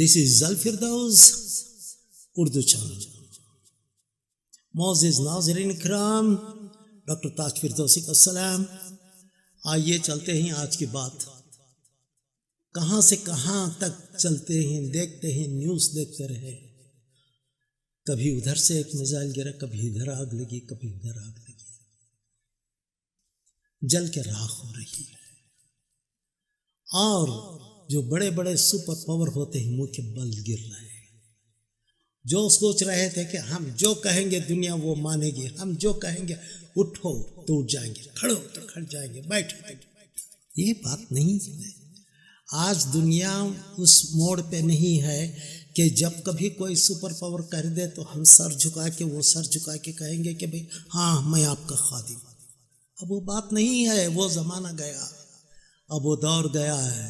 This is Al Firdaus Urdu channel. मोअज़्ज़िज़ नाज़रीन किराम, डॉक्टर ताज फिरदौसी का सलाम। आइए चलते हैं आज की बात। कहाँ से कहाँ तक चलते हैं, देखते हैं, न्यूज़ देखते रहे। कभी उधर से एक मिसाइल गिरा, कभी इधर आग लगी, कभी उधर आग लगी, जल के राख हो रही है। और जो बड़े बड़े सुपर पावर होते हैं मुंह के बल गिर रहे हैं। जो सोच रहे थे कि हम जो कहेंगे दुनिया वो मानेगी, हम जो कहेंगे उठो तो उठ जाएंगे, खड़ो तो खड़ जाएंगे, बैठो तो बैठो। ये बात नहीं है। आज दुनिया उस मोड़ पे नहीं है कि जब कभी कोई सुपर पावर कर दे तो हम सर झुका के, वो सर झुका के कहेंगे कि भाई हाँ मैं आपका खादिम। अब वो बात नहीं है, वो ज़माना गया, अब वो दौर गया है।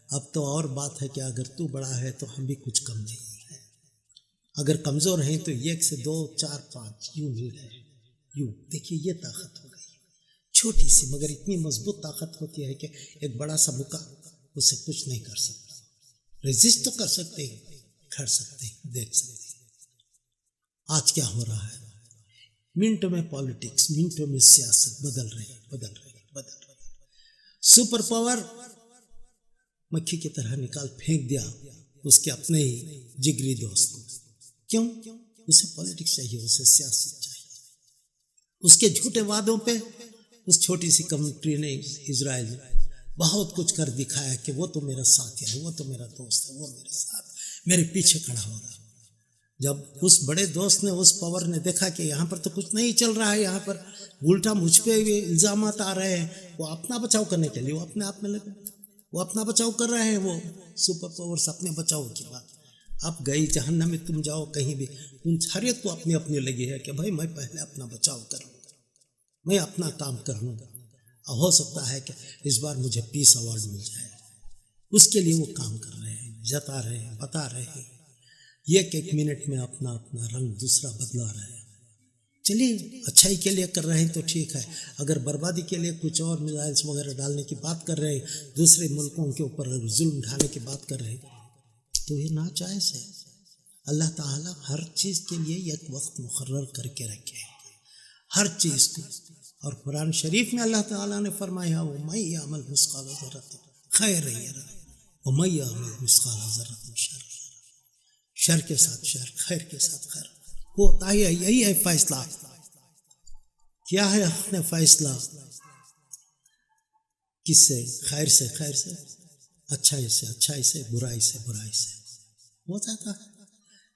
अब तो और बात है कि अगर तू बड़ा है तो हम भी कुछ कम नहीं है। अगर कमज़ोर हैं तो 1 से 2 4 5 यूँ मिल गए, यूँ देखिए ये ताकत हो गई, छोटी सी मगर इतनी मजबूत ताकत होती है कि एक बड़ा सा मुक्का उसे कुछ नहीं कर सकता। रेजिस्ट तो कर सकते हैं, खड़ सकते हैं, देख सकते हैं। आज क्या हो रहा है? मिनटों में पॉलिटिक्स, मिनटों में सियासत बदल रही। सुपर पावर मक्खी की तरह निकाल फेंक दिया उसके अपने ही जिगरी दोस्त को। क्यों? उसे पॉलिटिक्स चाहिए, उसे सियासत चाहिए। उसके झूठे वादों पे उस छोटी सी कंट्री ने, इजराइल ने, बहुत कुछ कर दिखाया कि वो तो मेरा साथी है, वो तो मेरा दोस्त है, वो मेरे साथ मेरे पीछे खड़ा होगा। जब उस बड़े दोस्त ने, उस पावर ने देखा कि यहाँ पर तो कुछ नहीं चल रहा है, यहाँ पर उल्टा मुझ पे इल्ज़ाम आ रहे हैं, वो अपना बचाव करने के लिए वो अपने आप में लगे, वो अपना बचाव कर रहे हैं। वो सुपर पावर्स अपने बचाव की बात। अब गई जहन्नम में तुम जाओ कहीं भी, उन हर को अपनी अपनी लगी है कि भाई मैं पहले अपना बचाव करूँगा, मैं अपना काम कर लूँगा। हो सकता है कि इस बार मुझे पीस अवार्ड मिल जाए। उसके लिए वो काम कर रहे हैं, जता रहे हैं, बता रहे हैं। एक मिनट में अपना अपना रंग दूसरा बदला रहे हैं। चलिए अच्छाई के लिए कर रहे हैं तो ठीक है। अगर बर्बादी के लिए कुछ और मिसाइल्स वगैरह डालने की बात कर रहे हैं, दूसरे मुल्कों के ऊपर जुल्म उठाने की बात कर रहे हैं, तो ये नाजायज़ है। अल्लाह ताला हर चीज़ के लिए एक वक्त मुकर्रर करके रखे, हर चीज़ को। और कुरान शरीफ में अल्लाह ताला ने फरमाया वो मैं यामल मिस्काल ज़र्रत खैर व मैं यामल मिस्काल ज़र्रत शर, शर के साथ शर, खैर के साथ खैर होता है। यही है फैसला। क्या है अपने फैसला? किससे? खैर से खैर से, अच्छाई से अच्छाई से, बुराई से बुराई से हो जाता है।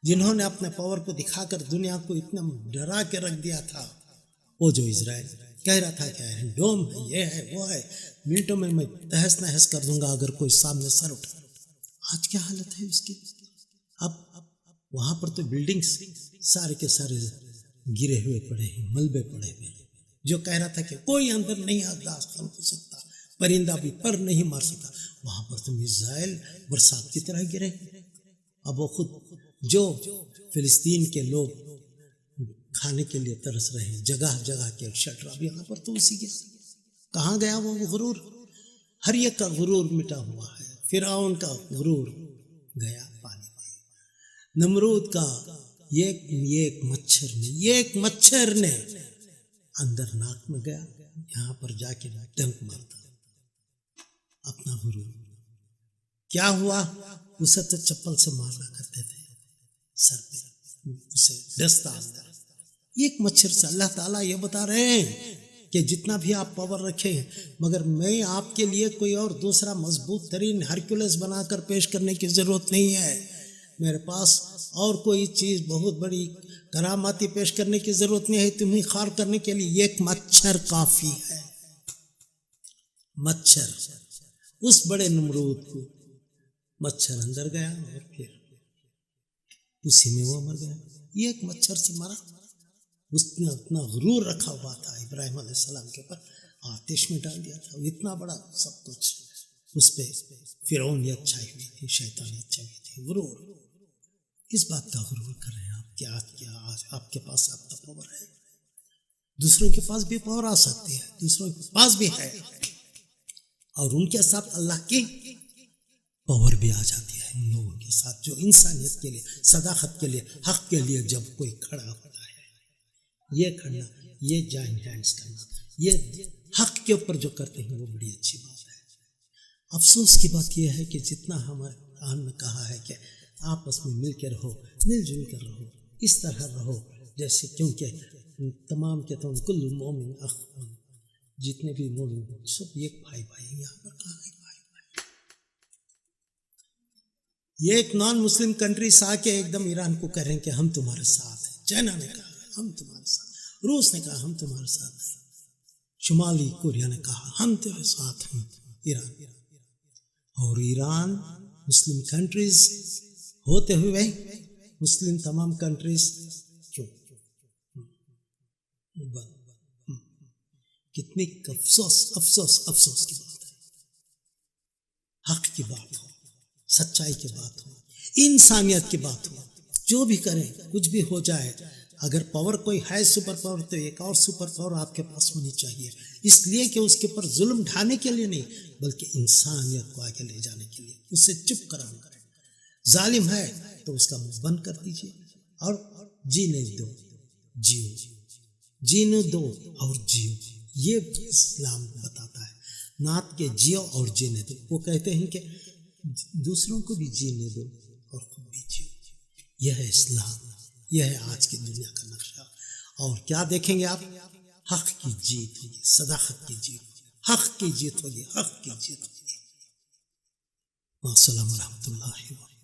जिन्होंने अपने पावर को दिखाकर दुनिया को इतना डरा के रख दिया था, वो जो इजराइल कह रहा था क्या है, डोम है, ये है, वो है, मिनटों में मैं तहस नहस कर दूंगा अगर कोई सामने सर उठा। आज क्या हालत है उसकी? अब वहाँ पर तो बिल्डिंग्स सारे के सारे गिरे हुए पड़े हैं, मलबे पड़े हुए। जो कह रहा था कि कोई अंदर नहीं दाखिल हो सकता, परिंदा भी पर नहीं मार सकता, वहाँ पर तो मिसाइल बरसात की तरह गिरे। अब वो खुद जो फिलिस्तीन के लोग खाने के लिए तरस रहे हैं, जगह जगह के शटर, अब यहाँ पर तो उसी के कहाँ गया वो गुरूर? हर एक का गुरूर मिटा हुआ है। फिरौन का गुरूर गया पानी में। नमरूद का एक मच्छर ने अंदर नाक में गया, यहाँ पर जाके डंक मारता अपना गुरूर। क्या हुआ? उसे तो चप्पल से मारना करते थे, सर पे उसे डसता अंदर। एक मच्छर से अल्लाह ताला ये बता रहे हैं कि जितना भी आप पावर रखें, मगर मैं आपके लिए कोई और दूसरा मजबूत तरीन हरक्यूलिस बनाकर पेश करने की ज़रूरत नहीं है। मेरे पास और कोई चीज़ बहुत बड़ी करामाती पेश करने की ज़रूरत नहीं है। तुम्हें खार करने के लिए एक मच्छर काफ़ी है। मच्छर, उस बड़े नमरूद को मच्छर अंदर गया और फिर उसी में वो मर गया। एक मच्छर से मरा। उसने अपना गुरूर रखा हुआ था इब्राहिम अलैहिस्सलाम के ऊपर, आतिश में डाल दिया था। इतना बड़ा सब कुछ उस पर फिरौन ने अच्छाई हुई थी, शैतान ने अच्छाई हुई थी। गुरूर, किस बात का गुरूर कर रहे हैं आप? क्या आज आपके पास आपका पावर है? दूसरों के पास भी पावर आ सकती है, दूसरों के पास भी है, और उनके साथ अल्लाह की पावर भी आ जाती है उन लोगों की। के साथ, जो इंसानियत के लिए, सदाकत के लिए, हक के लिए जब कोई खड़ा होता है, ये करना, ये जॉइन हैंड्स करना, ये हक के ऊपर जो करते हैं वो बड़ी अच्छी बात है। अफसोस की बात यह है कि जितना हमारे कुरान में कहा है कि आपस में मिल के रहो, मिलजुल कर रहो, इस तरह रहो जैसे, क्योंकि तमाम के तमाम कुल मोमिन अख, जितने भी मोमिन सब एक भाई भाई हैं। यहाँ पर कहा है भाई भाई। ये एक नॉन मुस्लिम कंट्रीज आके एकदम ईरान को कह रहे हैं कि हम तुम्हारे साथ हैं। चाइना ने कहा हम तुम्हारे साथ, रूस ने कहा हम तुम्हारे साथ हैं, शुमाली कोरिया ने कहा हम तेरे साथ हैं, ईरान। और ईरान मुस्लिम कंट्रीज होते हुए मुस्लिम तमाम कंट्रीज क्यों बंद? कितनी अफसोस अफसोस अफसोस की बात है। हक की बात हो, सच्चाई की बात हो, इंसानियत की बात हो, जो भी करें, कुछ भी हो जाए, अगर पावर कोई है सुपर पावर, तो एक और सुपर पावर आपके पास होनी चाहिए, इसलिए कि उसके ऊपर जुल्म ढाने के लिए नहीं, बल्कि इंसानियत को आगे ले जाने के लिए, उससे चुप कराना। जालिम है तो उसका मुंह बंद कर दीजिए और जीने दो, जियो, जीने दो और जियो। ये इस्लाम बताता है, नात के जियो और जीने दो। वो कहते हैं कि दूसरों को भी जीने दो और खुद भी जियो। यह है इस्लाम, यह है आज की दुनिया का नक्शा। और क्या देखेंगे आप? हक की जीत होगी, सदाकत की जीत, हक की जीत होगी, हक की जीत होगी। अस्सलाम वालेकुम।